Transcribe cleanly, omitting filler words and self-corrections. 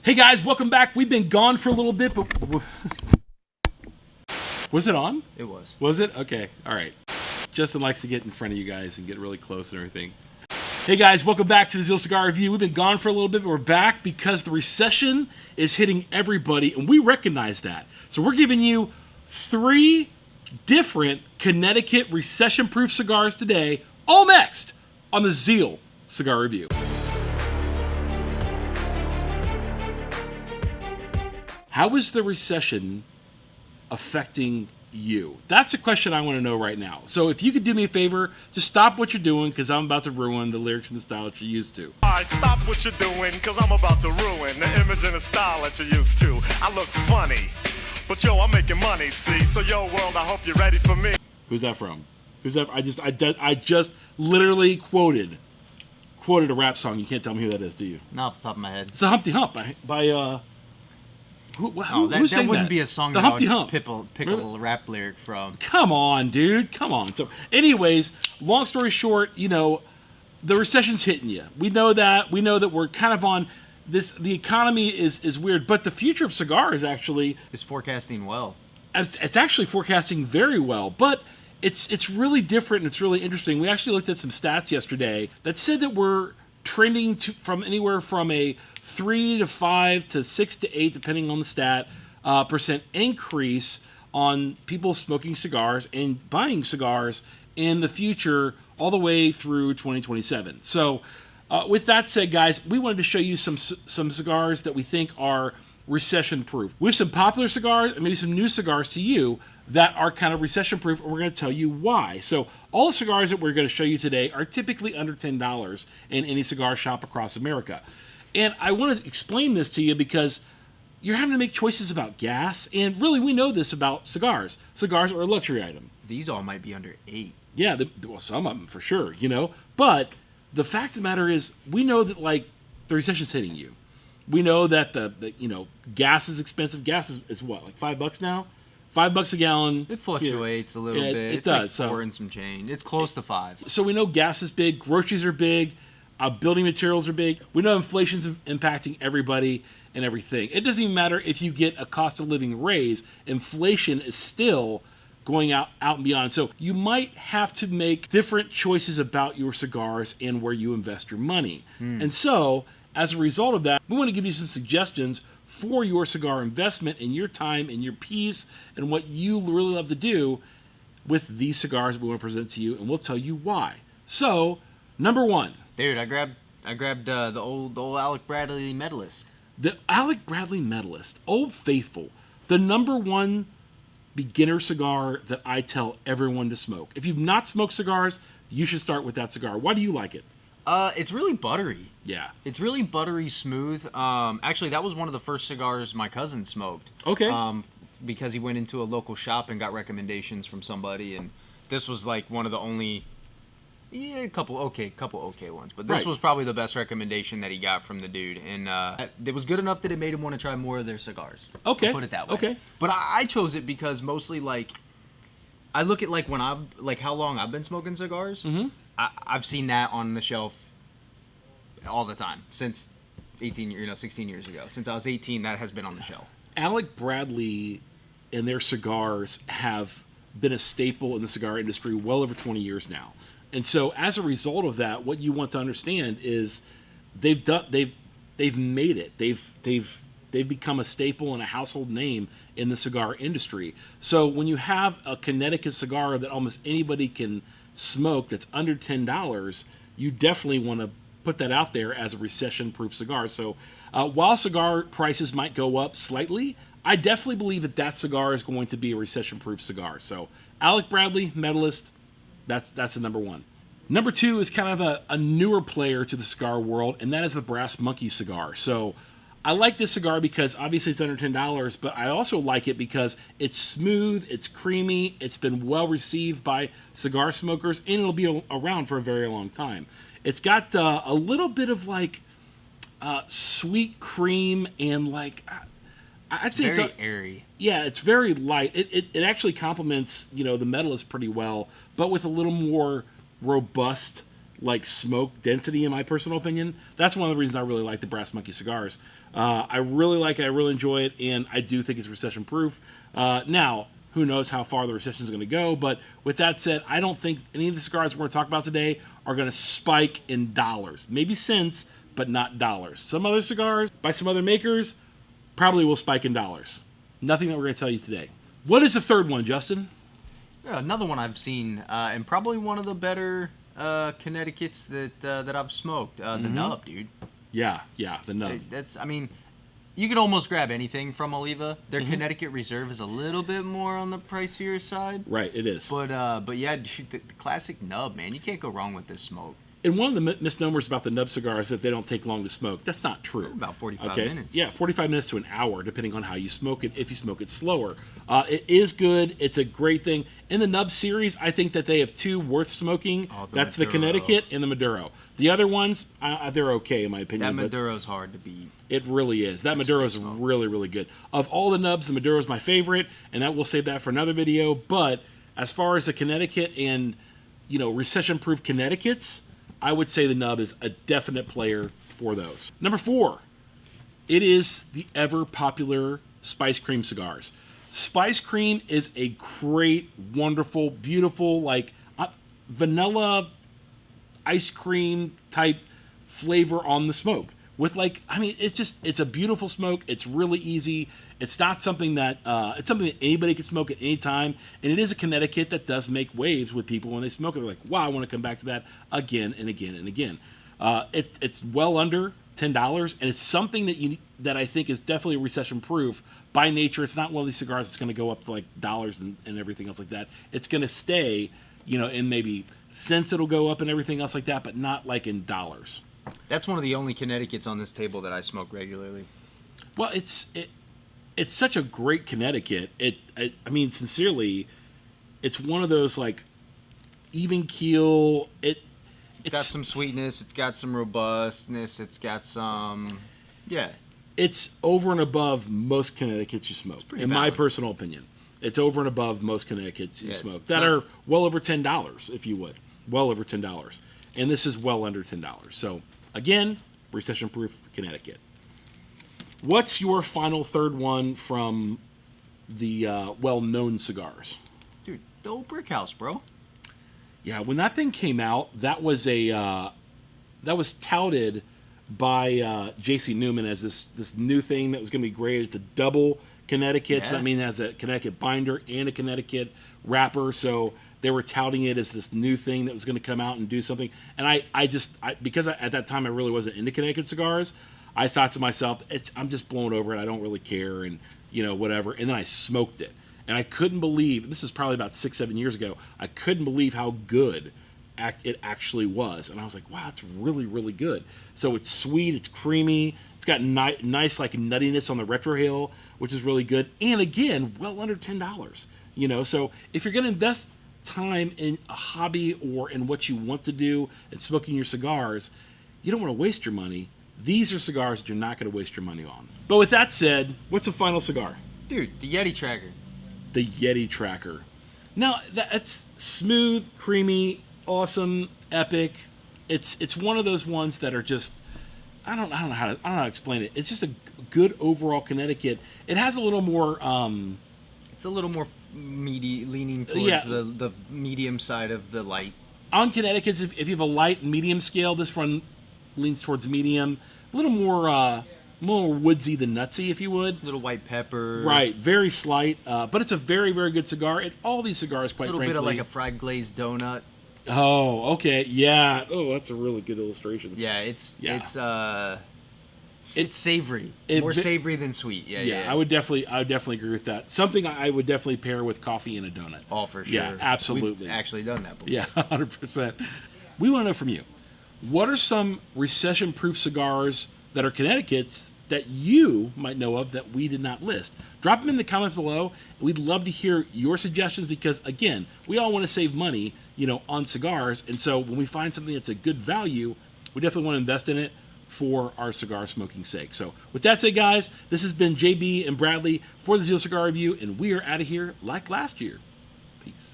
Hey guys, welcome back. We've been gone for a little bit, but was it on? It was. Was it? Okay. All right. Justin likes to get in front of you guys and get really close and everything. Hey guys, welcome back to the Zeal Cigar Review. We've been gone for a little bit, but we're back because the recession is hitting everybody, and we recognize that. So we're giving you 3 different Connecticut recession-proof cigars today, all next on the Zeal Cigar Review. How is the recession affecting you? That's the question I want to know right now. So if you could do me a favor, just stop what you're doing because I'm about to ruin the lyrics and the style that you're used to. All right, stop what you're doing because I'm about to ruin the image and the style that you're used to. I look funny, but yo, I'm making money, see? So yo, world, I hope you're ready for me. Who's that from? Who's that? I just literally quoted a rap song. You can't tell me who that is, do you? Not off the top of my head. It's a Humpty Hump by That wouldn't be a song the that Humpty I Hump. would pick a rap lyric from. Come on, dude. Come on. So, anyways, long story short, the recession's hitting you. We know that. We know that we're kind of on this. The economy is weird, but the future of cigars actually Is forecasting well. it's actually forecasting very well. But it's really different and it's really interesting. We actually looked at some stats yesterday that said that we're trending from anywhere from a 3 to 5 to 6 to 8, depending on the stat, percent increase on people smoking cigars and buying cigars in the future all the way through 2027. So with that said, guys, we wanted to show you some cigars that we think are recession proof. We have some popular cigars and maybe some new cigars to you that are kind of recession proof, and we're going to tell you why. So all the cigars that we're going to show you today are typically under $10 in any cigar shop across America. And I want to explain this to you because you're having to make choices about gas, and really we know this about cigars. Cigars are a luxury item. These all might be under 8. Yeah, well, some of them for sure, But the fact of the matter is, we know that the recession's hitting you. We know that the gas is expensive. Gas is what, like $5 now? $5 a gallon. It fluctuates a little bit. It does. Like 4 and some change. It's close to 5. So we know gas is big. Groceries are big. Building materials are big. We know inflation's impacting everybody and everything. It doesn't even matter if you get a cost of living raise. Inflation is still going out and beyond. So you might have to make different choices about your cigars and where you invest your money. And so, as a result of that, we want to give you some suggestions for your cigar investment and your time and your peace and what you really love to do with these cigars we want to present to you, and we'll tell you why. So, number 1. Dude, I grabbed the old Alec Bradley medalist. The Alec Bradley medalist, Old Faithful, the number 1 beginner cigar that I tell everyone to smoke. If you've not smoked cigars, you should start with that cigar. Why do you like it? It's really buttery. Yeah. It's really buttery smooth. Actually, that was one of the first cigars my cousin smoked. Okay. Because he went into a local shop and got recommendations from somebody, and this was like one of the only, a couple okay ones, but this was probably the best recommendation that he got from the dude, and it was good enough that it made him want to try more of their cigars. Okay. I'll put it that way. Okay. But I chose it because mostly I look at when how long I've been smoking cigars. Mm-hmm. I've seen that on the shelf all the time since 16 years ago. Since I was 18, that has been on the shelf. Alec Bradley and their cigars have been a staple in the cigar industry well over 20 years now. And so as a result of that, what you want to understand is they've made it. They've become a staple and a household name in the cigar industry. So when you have a Connecticut cigar that almost anybody can smoke that's under $10, you definitely want to put that out there as a recession-proof cigar. So while cigar prices might go up slightly, I definitely believe that cigar is going to be a recession-proof cigar. So Alec Bradley, medalist, that's the number 1. Number 2 is kind of a newer player to the cigar world, and that is the Brass Monkey cigar. So I like this cigar because obviously it's under $10, but I also like it because it's smooth, it's creamy, it's been well received by cigar smokers, and it'll be around for a very long time. It's got a little bit of sweet cream and I'd say it's very airy. Yeah, it's very light. It actually complements the medalist pretty well, but with a little more robust smoke density in my personal opinion. That's one of the reasons I really like the Brass Monkey cigars. I really like it. I really enjoy it, and I do think it's recession proof. Now, who knows how far the recession is going to go? But with that said, I don't think any of the cigars we're going to talk about today are going to spike in dollars. Maybe cents, but not dollars. Some other cigars by some other makers probably will spike in dollars. Nothing that we're going to tell you today. What is the third one, Justin? Yeah, another one I've seen, and probably one of the better Connecticut's that I've smoked. The Nub, dude. Yeah, the Nub. I mean, you can almost grab anything from Oliva. Their Connecticut Reserve is a little bit more on the pricier side. Right, it is. But yeah, dude, the classic Nub, man, you can't go wrong with this smoke. And one of the misnomers about the Nub cigars is that they don't take long to smoke. That's not true. About 45 minutes. Yeah, 45 minutes to an hour, depending on how you smoke it, if you smoke it slower. It is good. It's a great thing. In the Nub series, I think that they have two worth smoking. That's the Connecticut and the Maduro. The other ones, they're okay, in my opinion. That Maduro's hard to beat. It really is. That Maduro is really, really good. Of all the Nubs, the Maduro is my favorite, and we'll save that for another video. But as far as the Connecticut and, recession-proof Connecticut's, I would say the Nub is a definite player for those. Number 4, it is the ever-popular Spice Cream cigars. Spice Cream is a great, wonderful, beautiful, vanilla ice cream type flavor on the smoke. With it's a beautiful smoke. It's really easy. It's not something that it's something that anybody can smoke at any time, and it is a Connecticut that does make waves with people when they smoke it. They're like, wow, I want to come back to that again and again and again. It's well under $10, and it's something that I think is definitely recession proof by nature. It's not one of these cigars that's going to go up to dollars and everything else like that. It's going to stay, in maybe cents it'll go up and everything else like that, but not in dollars. That's one of the only Connecticut's on this table that I smoke regularly. Well, it's such a great Connecticut. I mean, sincerely, it's one of those even keel. It's got some sweetness. It's got some robustness. It's got some, yeah. It's over and above most Connecticut's you smoke. In my personal opinion, it's over and above most Connecticut's you smoke that are well over $10, if you would, well over $10, and this is well under $10. So again, recession-proof Connecticut. What's your final third one from the well-known cigars? Dude, the old Brick House, bro. Yeah, when that thing came out, that was touted by J.C. Newman as this new thing that was going to be great. It's a double Connecticut, so that means it has a Connecticut binder and a Connecticut wrapper. So they were touting it as this new thing that was going to come out and do something. And because at that time I really wasn't into Connecticut cigars, I thought to myself, I'm just blown over it. I don't really care, and whatever. And then I smoked it, and I couldn't believe. This is probably about 6-7 years ago. I couldn't believe how good it actually was, and I was like, wow, it's really, really good. So it's sweet, it's creamy, it's got nice nuttiness on the retrohale, which is really good. And again, well under $10. So if you're going to invest time in a hobby or in what you want to do and smoking your cigars, you don't want to waste your money. These are cigars that you're not going to waste your money on. But with that said, what's the final cigar? Dude, the Yeti Tracker. The Yeti Tracker. Now, that's smooth, creamy, awesome, epic. It's one of those ones that are just, I don't know how to explain it. It's just a good overall Connecticut. It has a little more it's a little more meaty, leaning towards the medium side of the light. On Connecticut's, if you have a light and medium scale, this one leans towards medium, a little more woodsy than nutsy, if you would. Little white pepper. Right, very slight, but it's a very, very good cigar. And all these cigars, quite frankly. A little bit of a fried glazed donut. Oh, okay, yeah. Oh, that's a really good illustration. Yeah, it's savory. More savory than sweet. Yeah. I would definitely agree with that. Something I would definitely pair with coffee and a donut. Oh, for sure. Yeah, absolutely. We've actually done that before. Yeah, 100%. We want to know from you. What are some recession-proof cigars that are Connecticut's that you might know of that we did not list? Drop them in the comments below. We'd love to hear your suggestions because, again, we all want to save money, on cigars. And so when we find something that's a good value, we definitely want to invest in it for our cigar smoking sake. So with that said, guys, this has been JB and Bradley for the Zeal Cigar Review, and we are out of here like last year. Peace.